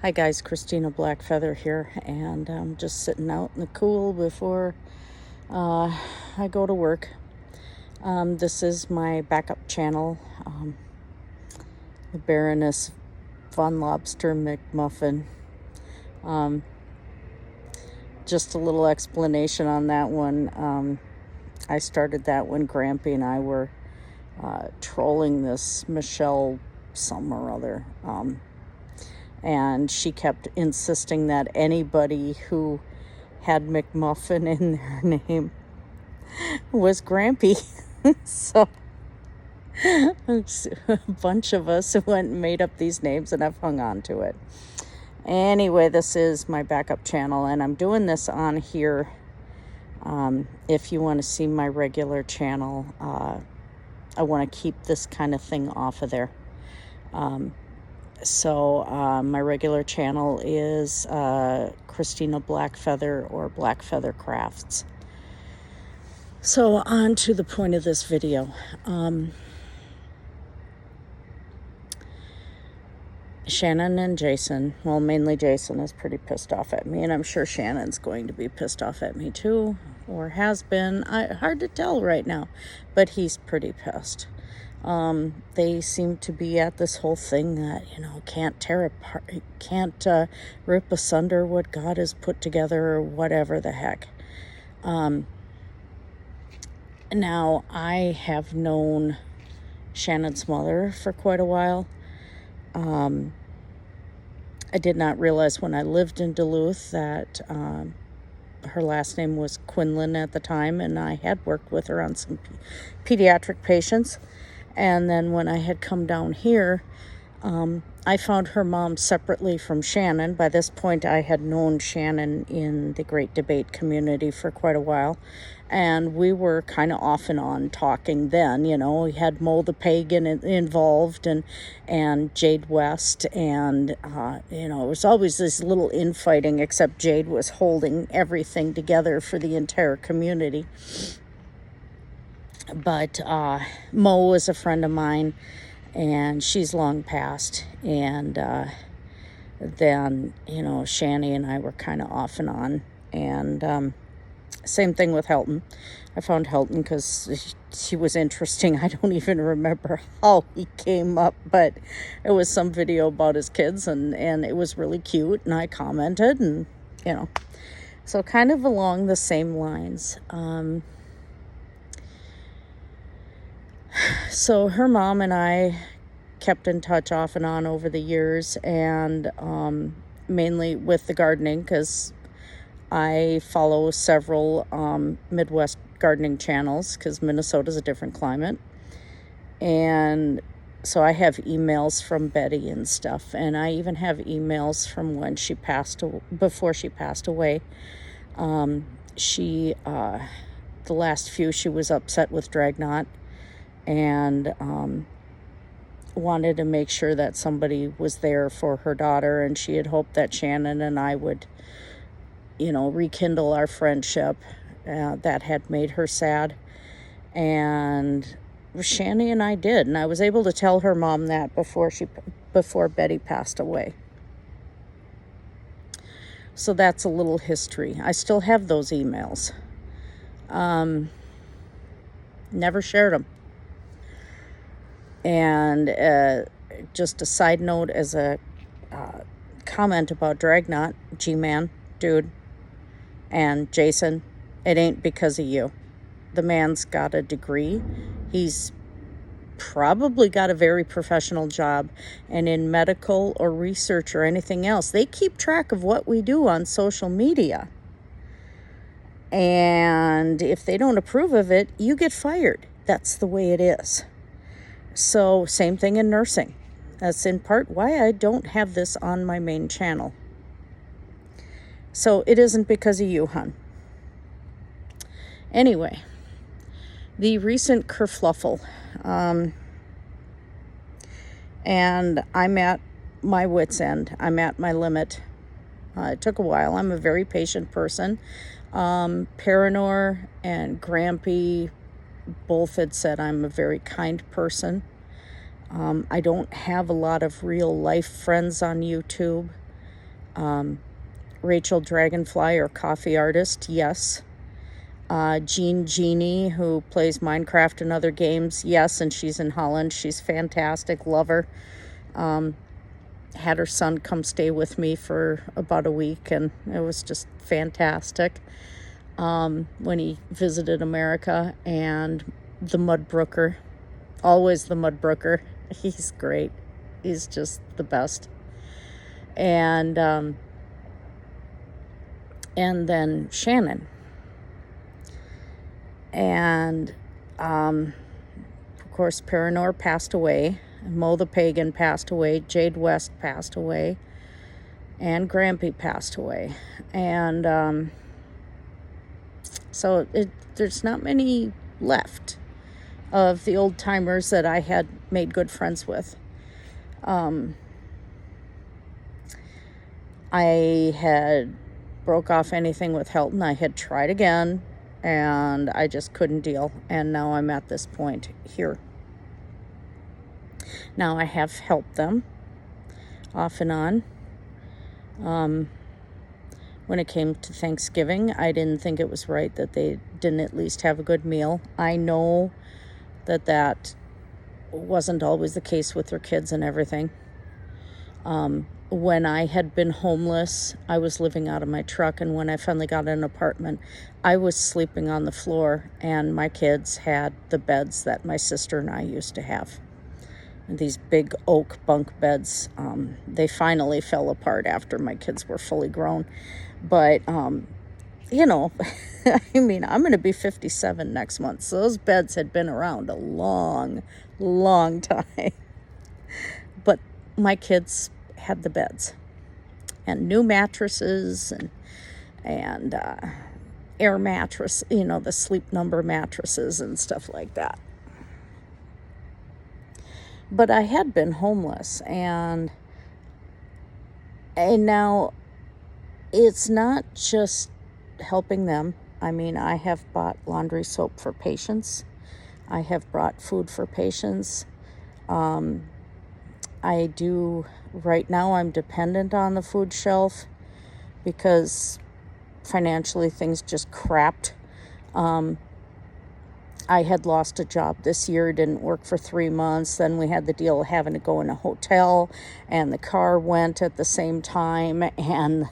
Hi guys, Christina Blackfeather here, and I'm just sitting out in the cool before I go to work. This is my backup channel, the Baroness Von Lobster McMuffin. Just a little explanation on that one. I started that when Grampy and I were trolling this Michelle some or other. And she kept insisting that anybody who had McMuffin in their name was Grampy. So a bunch of us went and made up these names, and I've hung on to it. Anyway, this is my backup channel, and I'm doing this on here. If you want to see my regular channel, I want to keep this kind of thing off of there. So my regular channel is Christina Blackfeather or Blackfeather Crafts. So on to the point of this video. Shannon and Jason, well, mainly Jason, is pretty pissed off at me, and I'm sure Shannon's going to be pissed off at me too, or has been. Hard to tell right now, but he's pretty pissed. They seem to be at this whole thing that, can't tear apart, can't rip asunder what God has put together, or whatever the heck. Now, I have known Shannon's mother for quite a while. I did not realize when I lived in Duluth that her last name was Quinlan at the time, and I had worked with her on some pediatric patients. And then when I had come down here, I found her mom separately from Shannon. By this point, I had known Shannon in the Great Debate community for quite a while. And we were kind of off and on talking then. We had Mo the Pagan involved and Jade West. And, it was always this little infighting, except Jade was holding everything together for the entire community. But Mo was a friend of mine, and she's long passed. And then, Shanny and I were kind of off and on. And same thing with Helton. I found Helton because he was interesting. I don't even remember how he came up, but it was some video about his kids, and it was really cute, and I commented, and, so kind of along the same lines. So her mom and I kept in touch off and on over the years, and mainly with the gardening, because I follow several Midwest gardening channels, because Minnesota's a different climate. And so I have emails from Betty and stuff, and I even have emails from when she before she passed away. The last few, she was upset with Dragnot, and wanted to make sure that somebody was there for her daughter, and she had hoped that Shannon and I would, rekindle our friendship that had made her sad. And Shanny and I did, and I was able to tell her mom that before Betty passed away. So that's a little history. I still have those emails. Never shared them. And just a side note as a comment about Dragnot, G-Man, dude, and Jason, it ain't because of you. The man's got a degree. He's probably got a very professional job, and in medical or research or anything else, they keep track of what we do on social media. And if they don't approve of it, you get fired. That's the way it is. So same thing in nursing. That's in part why I don't have this on my main channel. So it isn't because of you, hon. Anyway, the recent kerfluffle. And I'm at my wit's end. I'm at my limit. It took a while. I'm a very patient person. Paranor and Grampy both had said I'm a very kind person. I don't have a lot of real life friends on YouTube. Rachel Dragonfly, or Coffee Artist, yes. Jean Genie, who plays Minecraft and other games, yes, and she's in Holland. She's fantastic, love her. Had her son come stay with me for about a week, and it was just fantastic when he visited America. And the Mudbrooker, always the Mudbrooker. He's great. He's just the best. And then Shannon. And of course, Paranor passed away. Mo the Pagan passed away. Jade West passed away. And Grampy passed away. And so there's not many left of the old timers that I had made good friends with. I had broke off anything with Helton. I had tried again, and I just couldn't deal. And now I'm at this point here. Now I have helped them off and on. When it came to Thanksgiving, I didn't think it was right that they didn't at least have a good meal. I know that wasn't always the case with their kids and everything. When I had been homeless, I was living out of my truck, and when I finally got an apartment, I was sleeping on the floor, and my kids had the beds that my sister and I used to have. And these big oak bunk beds. They finally fell apart after my kids were fully grown. But, you know, I mean, I'm going to be 57 next month, so those beds had been around a long, long time. But my kids had the beds and new mattresses and air mattress, you know, the Sleep Number mattresses and stuff like that. But I had been homeless, and now it's not just helping them. I mean, I have bought laundry soap for patients. I have brought food for patients. I do, right now I'm dependent on the food shelf because financially things just crapped. I had lost a job this year, didn't work for 3 months. Then we had the deal of having to go in a hotel, and the car went at the same time, and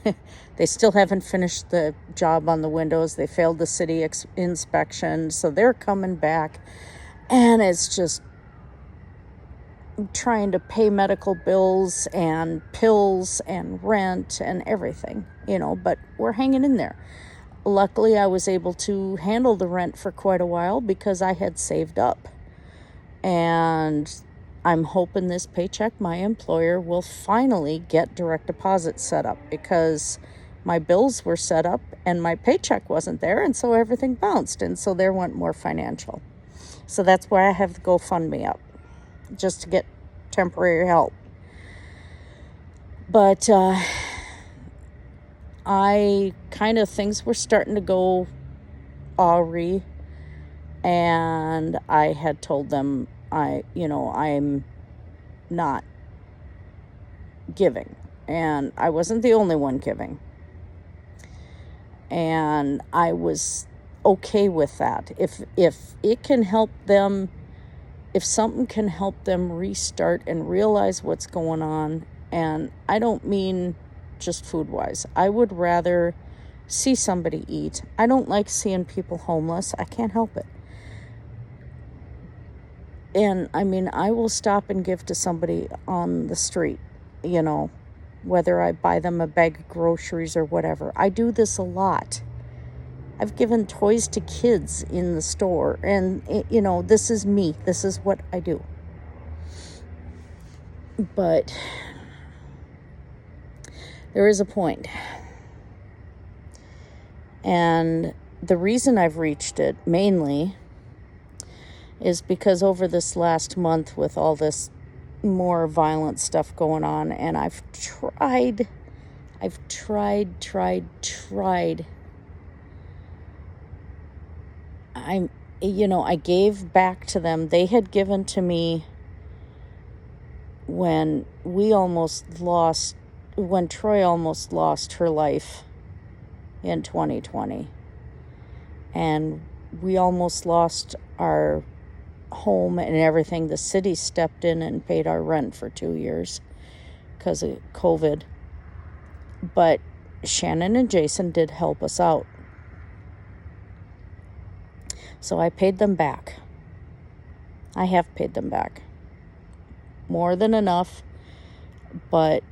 they still haven't finished the job on the windows. They failed the city inspection, so they're coming back, and it's just trying to pay medical bills and pills and rent and everything, you know, but we're hanging in there. Luckily, I was able to handle the rent for quite a while because I had saved up. And I'm hoping this paycheck, my employer will finally get direct deposit set up, because my bills were set up and my paycheck wasn't there, and so everything bounced, and so there went more financial. So that's why I have the GoFundMe up, just to get temporary help. But things were starting to go awry, and I had told them I'm not giving, and I wasn't the only one giving, and I was okay with that. If it can help them, if something can help them restart and realize what's going on, and I don't mean just food-wise. I would rather see somebody eat. I don't like seeing people homeless. I can't help it. And I mean, I will stop and give to somebody on the street, you know, whether I buy them a bag of groceries or whatever. I do this a lot. I've given toys to kids in the store, and, you know, this is me. This is what I do. But there is a point. And the reason I've reached it mainly is because over this last month, with all this more violent stuff going on, and I've tried. I gave back to them. They had given to me when we almost lost. when Troy almost lost her life in 2020, and we almost lost our home and everything. The city stepped in and paid our rent for 2 years because of COVID. But Shannon and Jason did help us out. So I paid them back. I have paid them back. More than enough, but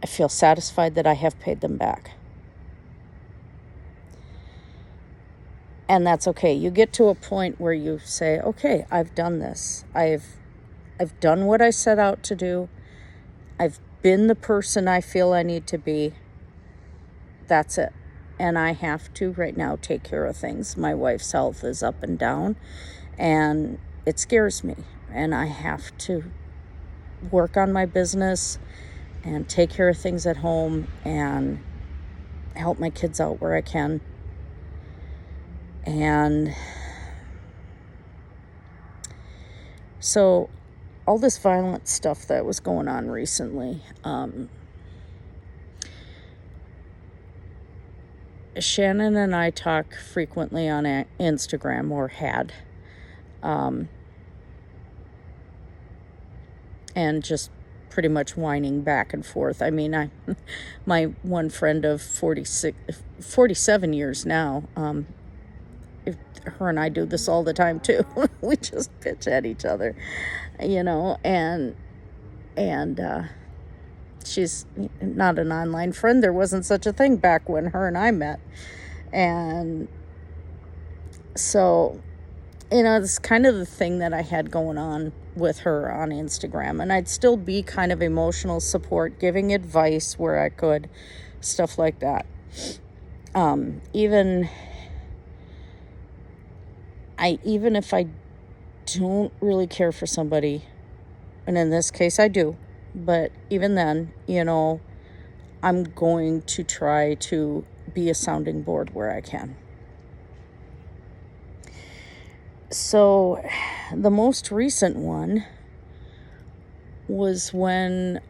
I feel satisfied that I have paid them back. And that's okay. You get to a point where you say, okay, I've done this. I've done what I set out to do. I've been the person I feel I need to be. That's it. And I have to right now take care of things. My wife's health is up and down, and it scares me. And I have to work on my business and take care of things at home and help my kids out where I can. And so all this violent stuff that was going on recently, Shannon and I talk frequently on Instagram, or had, and just pretty much whining back and forth. I mean, my one friend of 47 years now, her and I do this all the time too. We just pitch at each other, and she's not an online friend. There wasn't such a thing back when her and I met. And so, it's kind of the thing that I had going on with her on Instagram. And I'd still be kind of emotional support, giving advice where I could, stuff like that. Even if I don't really care for somebody, and in this case I do, but even then, I'm going to try to be a sounding board where I can. So the most recent one was when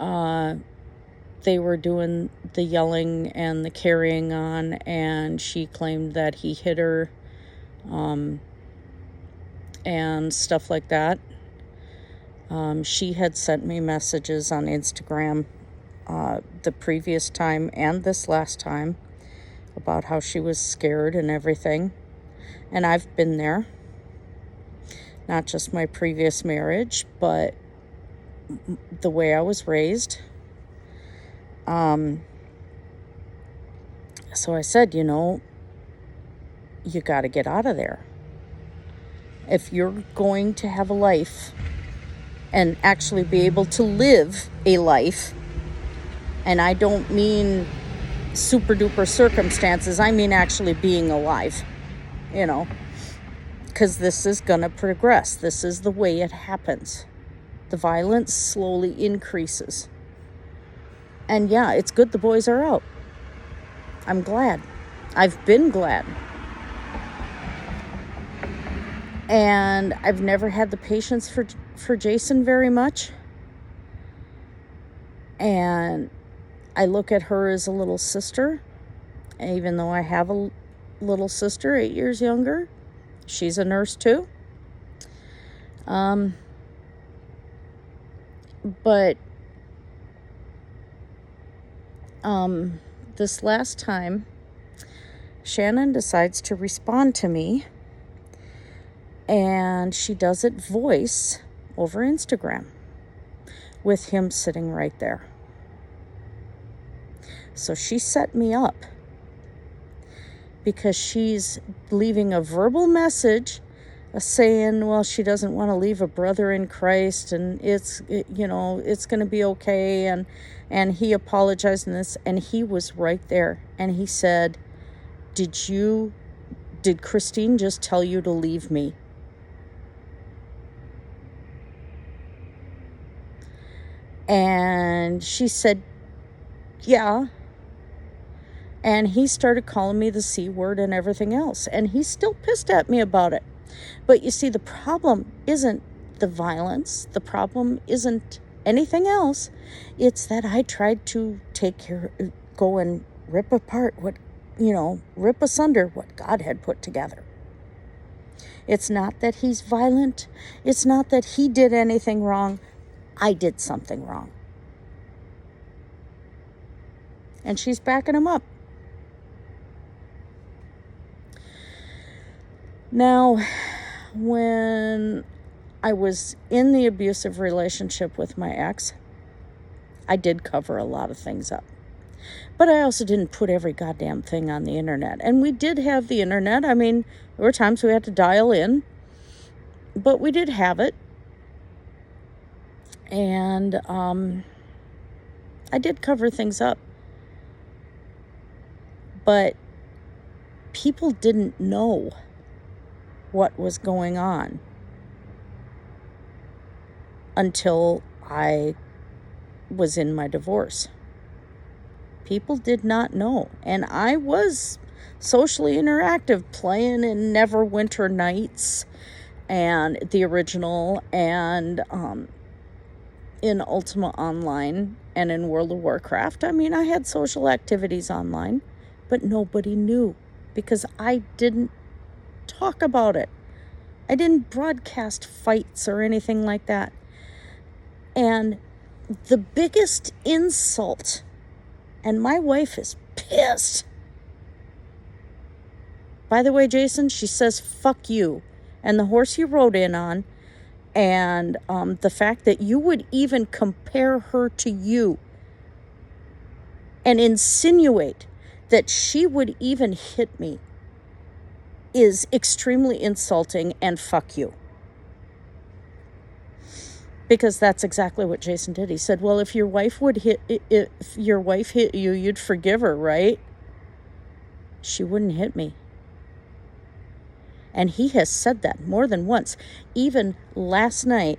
they were doing the yelling and the carrying on, and she claimed that he hit her, and stuff like that. She had sent me messages on Instagram the previous time and this last time about how she was scared and everything. And I've been there. Not just my previous marriage, but the way I was raised. So I said, you got to get out of there. If you're going to have a life and actually be able to live a life, and I don't mean super duper circumstances, I mean actually being alive, because this is going to progress. This is the way it happens. The violence slowly increases. And yeah, it's good the boys are out. I'm glad. I've been glad. And I've never had the patience for Jason very much. And I look at her as a little sister. Even though I have a little sister 8 years younger. She's a nurse too. But this last time, Shannon decides to respond to me, and she does it voice over Instagram with him sitting right there. So she set me up because she's leaving a verbal message saying, well, she doesn't want to leave a brother in Christ, and it's going to be okay, and he apologized in this, and he was right there, and he said, did Christine just tell you to leave me? And she said, yeah. And he started calling me the C word and everything else. And he's still pissed at me about it. But you see, the problem isn't the violence. The problem isn't anything else. It's that I tried to go and rip apart rip asunder what God had put together. It's not that he's violent. It's not that he did anything wrong. I did something wrong. And she's backing him up. Now, when I was in the abusive relationship with my ex, I did cover a lot of things up. But I also didn't put every goddamn thing on the internet. And we did have the internet. I mean, there were times we had to dial in, but we did have it. And I did cover things up. But people didn't know what was going on until I was in my divorce. People did not know. And I was socially interactive, playing in Neverwinter Nights and the original, and in Ultima Online and in World of Warcraft. I mean, I had social activities online, but nobody knew because I didn't talk about it. I didn't broadcast fights or anything like that. And the biggest insult, and my wife is pissed. By the way, Jason, she says, fuck you. And the horse you rode in on, and the fact that you would even compare her to you and insinuate that she would even hit me is extremely insulting, and fuck you. Because that's exactly what Jason did. He said, well, if your wife hit you, you'd forgive her, right? She wouldn't hit me. And he has said that more than once. Even last night,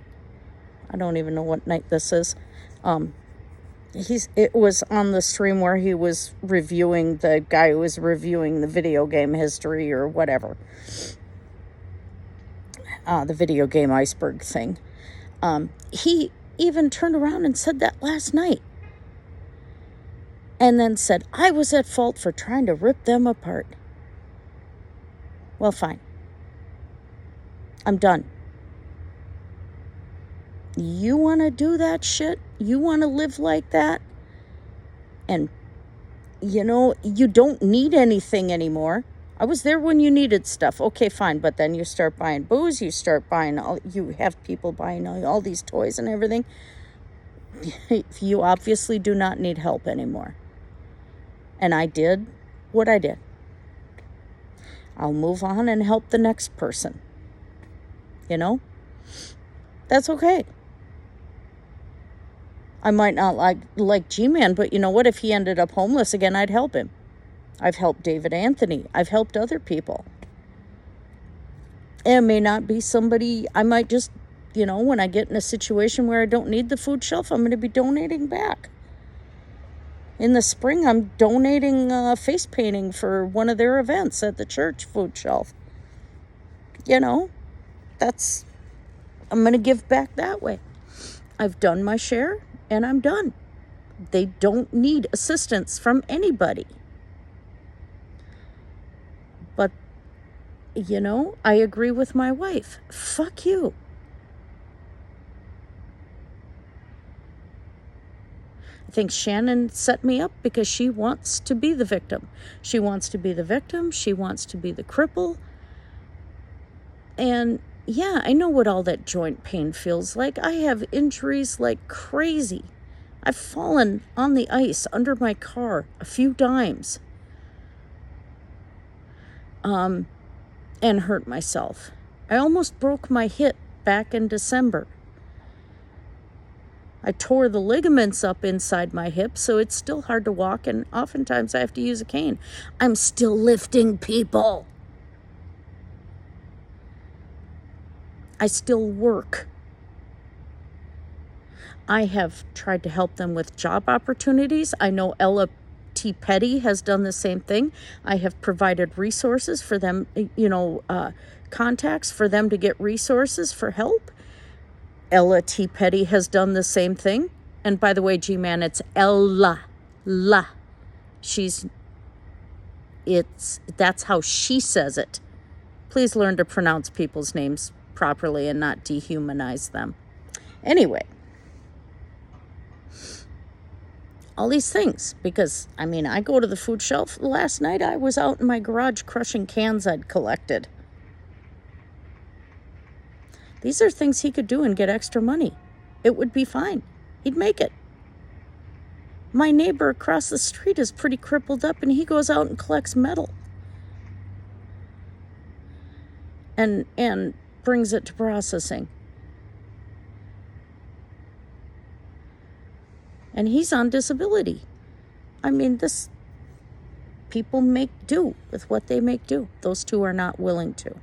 I don't even know what night this is. It was on the stream where he was reviewing, the guy who was reviewing the video game history or whatever. The video game iceberg thing. He even turned around and said that last night. And then said, I was at fault for trying to rip them apart. Well, fine. I'm done. You want to do that shit? You want to live like that? And, you don't need anything anymore. I was there when you needed stuff. Okay, fine. But then you start buying booze. You start buying you have people buying all these toys and everything. You obviously do not need help anymore. And I did what I did. I'll move on and help the next person. That's okay. I might not like G-Man, but you know what? If he ended up homeless again, I'd help him. I've helped David Anthony. I've helped other people. It may not be somebody, I might just, when I get in a situation where I don't need the food shelf, I'm going to be donating back. In the spring, I'm donating face painting for one of their events at the church food shelf. I'm going to give back that way. I've done my share and I'm done. They don't need assistance from anybody. But, I agree with my wife. Fuck you. I think Shannon set me up because she wants to be the victim. She wants to be the victim. She wants to be the cripple. And yeah, I know what all that joint pain feels like. I have injuries like crazy. I've fallen on the ice under my car a few times. And hurt myself. I almost broke my hip back in December. I tore the ligaments up inside my hip, so it's still hard to walk, and oftentimes I have to use a cane. I'm still lifting people. I still work. I have tried to help them with job opportunities. I know Ella T. Petty has done the same thing. I have provided resources for them, contacts for them to get resources for help. Ella T. Petty has done the same thing. And by the way, G-Man, it's Ella. La. That's how she says it. Please learn to pronounce people's names properly and not dehumanize them. Anyway, all these things, because, I mean, I go to the food shelf. Last night I was out in my garage crushing cans I'd collected. These are things he could do and get extra money. It would be fine. He'd make it. My neighbor across the street is pretty crippled up, and he goes out and collects metal and brings it to processing. And he's on disability. I mean, people make do with what they make do. Those two are not willing to.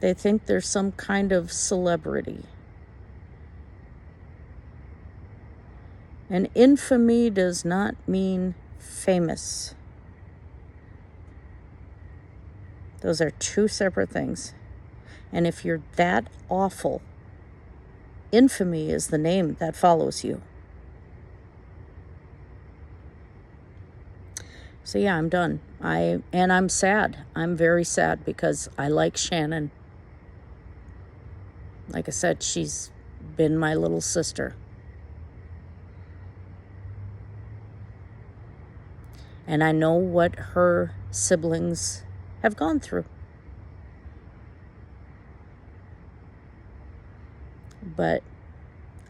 They think they're some kind of celebrity. And infamy does not mean famous. Those are two separate things. And if you're that awful, infamy is the name that follows you. So yeah, I'm done. I'm sad. I'm very sad because I like Shannon. Like I said, she's been my little sister. And I know what her siblings have gone through. But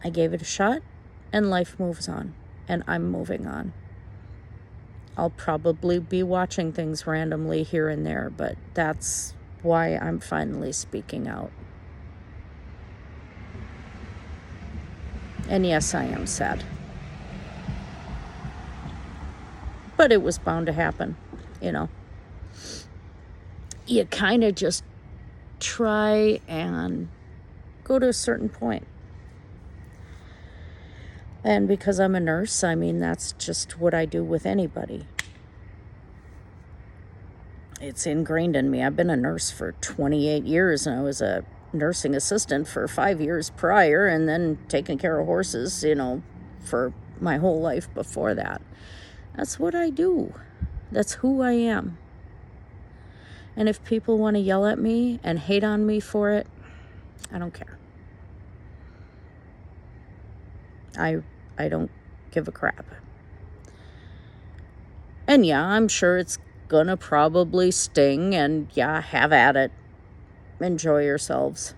I gave it a shot, and life moves on, and I'm moving on. I'll probably be watching things randomly here and there, but that's why I'm finally speaking out. And yes, I am sad. But it was bound to happen, you know. You kind of just try and go to a certain point. And because I'm a nurse, I mean, that's just what I do with anybody. It's ingrained in me. I've been a nurse for 28 years, and I was a nursing assistant for 5 years prior, and then taking care of horses, you know, for my whole life before that. That's what I do. That's who I am. And if people want to yell at me and hate on me for it, I don't care. I don't give a crap. And yeah, I'm sure it's gonna probably sting, and yeah, have at it. Enjoy yourselves.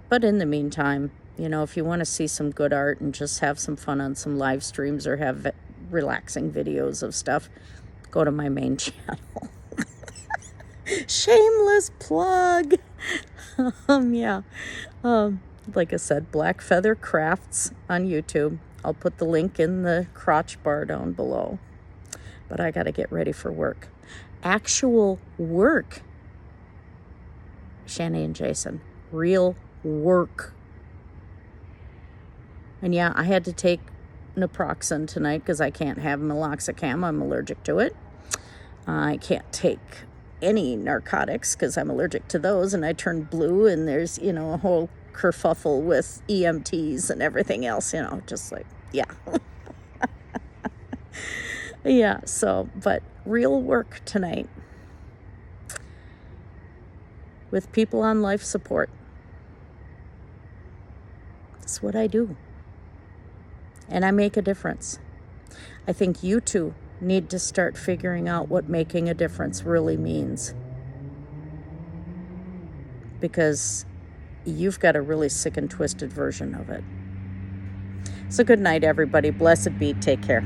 But in the meantime, you know, if you want to see some good art and just have some fun on some live streams or have relaxing videos of stuff, go to my main channel. Shameless plug. Like I said, Black Feather Crafts on YouTube. I'll put the link in the crotch bar down below. But I got to get ready for work. Actual work. Shanny and Jason. Real work. And yeah, I had to take naproxen tonight because I can't have meloxicam. I'm allergic to it. I can't take any narcotics because I'm allergic to those, and I turned blue, and there's, you know, a whole kerfuffle with EMTs and everything else, you know, just like, yeah. Yeah, so, but real work tonight with people on life support. That's what I do. And I make a difference. I think you two need to start figuring out what making a difference really means. Because you've got a really sick and twisted version of it. So good night, everybody. Blessed be. Take care.